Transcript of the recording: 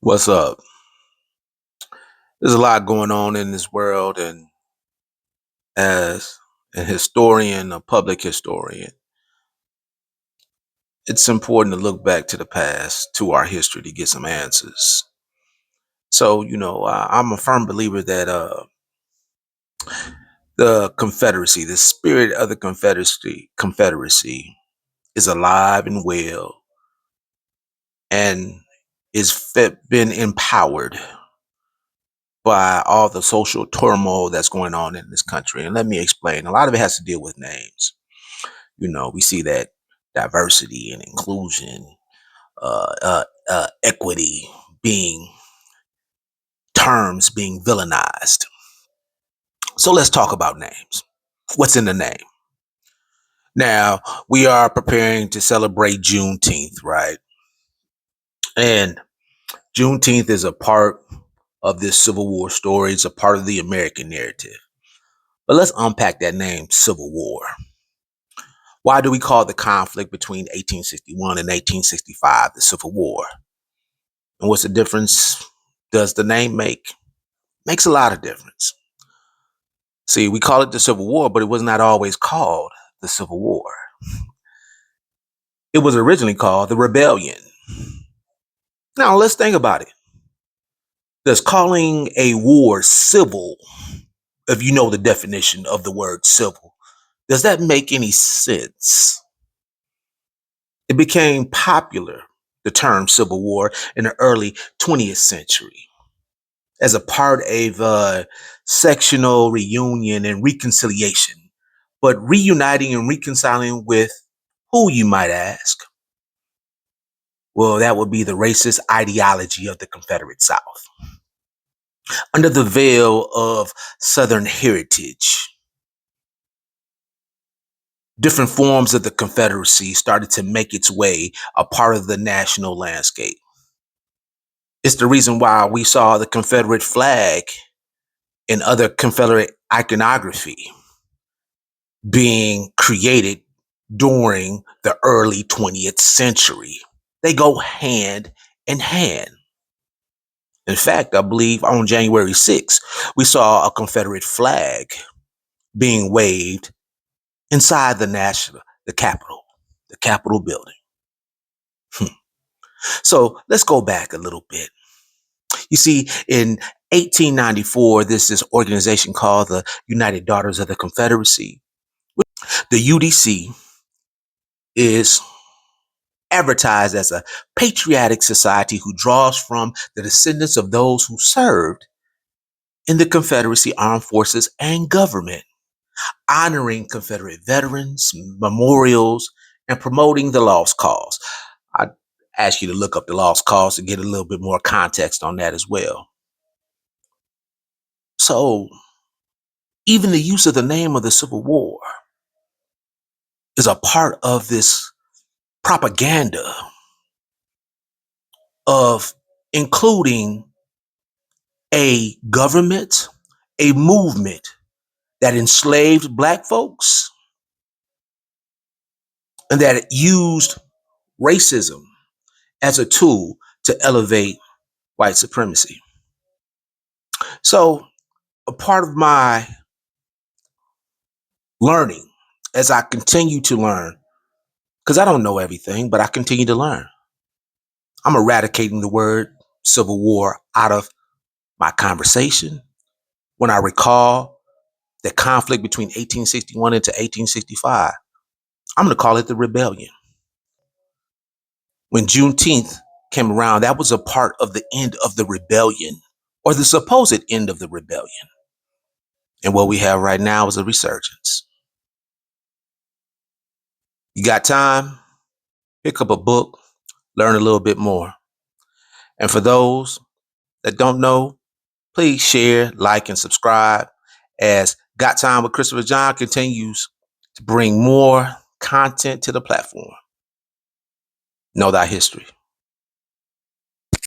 What's up? There's a lot going on in this world, and as a historian, a public historian, it's important to look back to the past, to our history, to get some answers. I'm a firm believer that the Confederacy, the spirit of the Confederacy, is alive and well, and been empowered by all the social turmoil that's going on in this country. And let me explain. A lot of it has to deal with names. We see that diversity and inclusion, equity being terms being villainized. So let's talk about names. What's in the name? Now, we are preparing to celebrate Juneteenth, right? And Juneteenth is a part of this Civil War story. It's a part of the American narrative. But let's unpack that name, Civil War. Why do we call the conflict between 1861 and 1865 the Civil War? And what's the difference does the name make? Makes a lot of difference. See, we call it the Civil War, but it was not always called the Civil War. It was originally called the Rebellion. Now, let's think about it. Does calling a war civil, if you know the definition of the word civil, does that make any sense? It became popular, the term Civil War, in the early 20th century as a part of sectional reunion and reconciliation, but reuniting and reconciling with who, you might ask? Well, that would be the racist ideology of the Confederate South. Under the veil of Southern heritage, different forms of the Confederacy started to make its way a part of the national landscape. It's the reason why we saw the Confederate flag and other Confederate iconography being created during the early 20th century. They go hand in hand. In fact, I believe on January 6th, we saw a Confederate flag being waved inside the Capitol building. So let's go back a little bit. You see, in 1894, this organization called the United Daughters of the Confederacy. The UDC is advertised as a patriotic society who draws from the descendants of those who served in the Confederacy armed forces and government, honoring Confederate veterans, memorials, and promoting the lost cause. I ask you to look up the lost cause to get a little bit more context on that as well. So, even the use of the name of the Civil War is a part of this propaganda of including a government, a movement that enslaved Black folks and that used racism as a tool to elevate white supremacy. So, a part of my learning as I continue to learn, because I don't know everything, but I continue to learn, I'm eradicating the word Civil War out of my conversation. When I recall the conflict between 1861 into 1865, I'm going to call it the rebellion. When Juneteenth came around, that was a part of the end of the rebellion, or the supposed end of the rebellion. And what we have right now is a resurgence. You got time? Pick up a book, learn a little bit more. And for those that don't know, please share, like, and subscribe as Got Time with Christopher John continues to bring more content to the platform. Know thy history.